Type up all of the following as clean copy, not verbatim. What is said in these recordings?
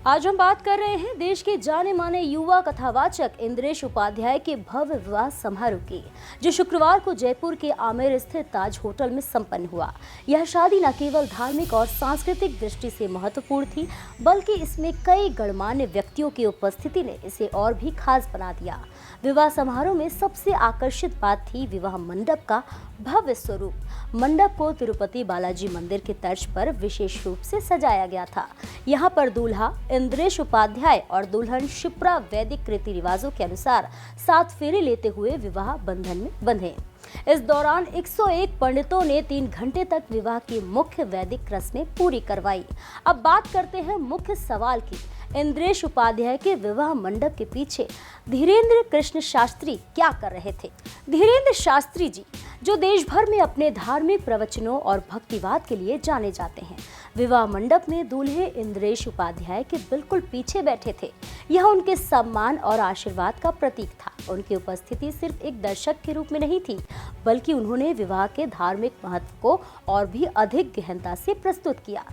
आज हम बात कर रहे हैं देश के जाने माने युवा कथावाचक इंद्रेश उपाध्याय के भव्य विवाह समारोह की, जो शुक्रवार को जयपुर के आमेर स्थित ताज होटल में संपन्न हुआ। यह शादी न केवल धार्मिक और सांस्कृतिक दृष्टि से महत्वपूर्ण थी, बल्कि इसमें कई गणमान्य व्यक्तियों की उपस्थिति ने इसे और भी खास बना दिया। विवाह समारोह में सबसे आकर्षित बात थी विवाह मंडप का भव्य स्वरूप। मंडप को तिरुपति बालाजी मंदिर के तर्ज पर विशेष रूप से सजाया गया था। यहाँ पर दूल्हा इंद्रेश उपाध्याय और दुल्हन शिप्रा वैदिक रीति रिवाजों के अनुसार 7 फेरे लेते हुए विवाह बंधन में बंधे। इस दौरान 101 पंडितों ने 3 घंटे तक विवाह की मुख्य वैदिक रस्में पूरी करवाई। अब बात करते हैं मुख्य सवाल की। इंद्रेश उपाध्याय के विवाह मंडप के पीछे धीरेन्द्र कृष्ण शास्त्री क्या कर रहे थे? धीरेन्द्र शास्त्री जी, जो देश भर में अपने धार्मिक प्रवचनों और भक्तिवाद के लिए जाने जाते हैं, विवाह मंडप में दूल्हे इंद्रेश उपाध्याय के बिल्कुल पीछे बैठे थे। यह उनके सम्मान और आशीर्वाद का प्रतीक था। उनकी उपस्थिति सिर्फ एक दर्शक के रूप में नहीं थी, बल्कि उन्होंने विवाह के धार्मिक महत्व को और भी अधिक गहनता से प्रस्तुत किया।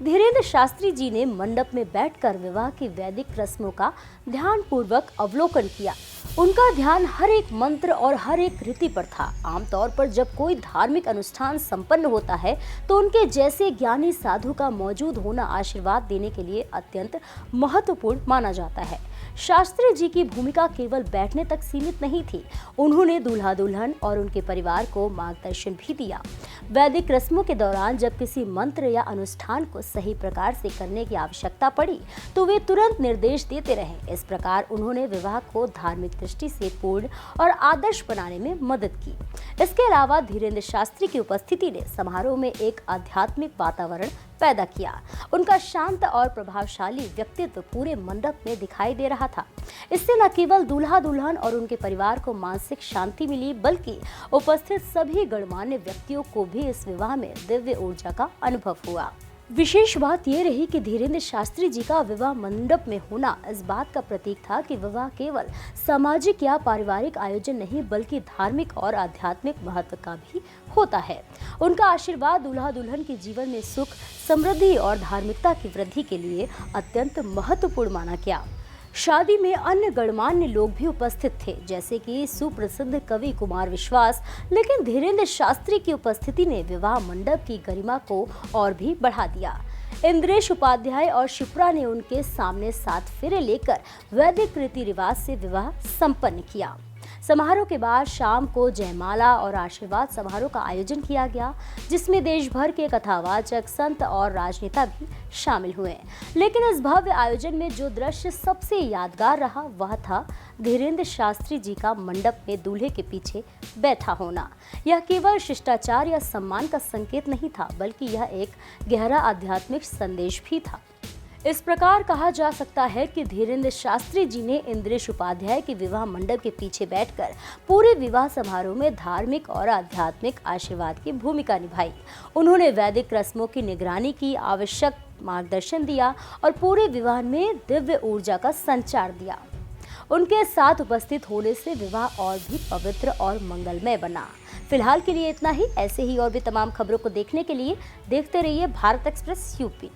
धीरेन्द्र शास्त्री जी ने मंडप में बैठकर विवाह की वैदिक रस्मों का ध्यानपूर्वक अवलोकन किया। उनका ध्यान हर एक मंत्र और हर एक रीति पर था। आमतौर पर जब कोई धार्मिक अनुष्ठान संपन्न होता है, तो उनके जैसे ज्ञानी साधु का मौजूद होना आशीर्वाद देने के लिए अत्यंत महत्वपूर्ण माना जाता है। शास्त्री जी की भूमिका केवल बैठने तक सीमित नहीं थी, उन्होंने दूल्हा दुल्हन और उनके परिवार को मार्गदर्शन भी दिया। वैदिक रस्मों के दौरान जब किसी मंत्र या अनुष्ठान को सही प्रकार से करने की आवश्यकता पड़ी, तो वे तुरंत निर्देश देते रहे। इस प्रकार उन्होंने विवाह को धार्मिक दृष्टि से पूर्ण और आदर्श बनाने में मदद की। इसके अलावा धीरेन्द्र शास्त्री की उपस्थिति ने समारोह में एक आध्यात्मिक वातावरण पैदा किया। उनका शांत और प्रभावशाली व्यक्तित्व पूरे मंडप में दिखाई दे रहा था। इससे न केवल दूल्हा दुल्हन और उनके परिवार को मानसिक शांति मिली, बल्कि उपस्थित सभी गणमान्य व्यक्तियों को भी इस विवाह में दिव्य ऊर्जा का अनुभव हुआ। विशेष बात यह रही कि धीरेन्द्र शास्त्री जी का विवाह मंडप में होना इस बात का प्रतीक था कि विवाह केवल सामाजिक या पारिवारिक आयोजन नहीं, बल्कि धार्मिक और आध्यात्मिक महत्व का भी होता है। उनका आशीर्वाद दूल्हा दुल्हन के जीवन में सुख, समृद्धि और धार्मिकता की वृद्धि के लिए अत्यंत महत्वपूर्ण माना गया। शादी में अन्य गणमान्य लोग भी उपस्थित थे, जैसे कि सुप्रसिद्ध कवि कुमार विश्वास, लेकिन धीरेन्द्र शास्त्री की उपस्थिति ने विवाह मंडप की गरिमा को और भी बढ़ा दिया। इंद्रेश उपाध्याय और शिप्रा ने उनके सामने 7 फेरे लेकर वैदिक रीति रिवाज से विवाह संपन्न किया। समारोह के बाद शाम को जयमाला और आशीर्वाद समारोह का आयोजन किया गया, जिसमें देश भर के कथावाचक, संत और राजनेता भी शामिल हुए। लेकिन इस भव्य आयोजन में जो दृश्य सबसे यादगार रहा, वह था धीरेन्द्र शास्त्री जी का मंडप में दूल्हे के पीछे बैठा होना। यह केवल शिष्टाचार या सम्मान का संकेत नहीं था, बल्कि यह एक गहरा आध्यात्मिक संदेश भी था। इस प्रकार कहा जा सकता है कि धीरेन्द्र शास्त्री जी ने इंद्रेश उपाध्याय के विवाह मंडप के पीछे बैठकर पूरे विवाह समारोह में धार्मिक और आध्यात्मिक आशीर्वाद की भूमिका निभाई। उन्होंने वैदिक रस्मों की निगरानी की, आवश्यक मार्गदर्शन दिया और पूरे विवाह में दिव्य ऊर्जा का संचार दिया। उनके साथ उपस्थित होने से विवाह और भी पवित्र और मंगलमय बना। फिलहाल के लिए इतना ही। ऐसे ही और भी तमाम खबरों को देखने के लिए देखते रहिए भारत एक्सप्रेस यूपी।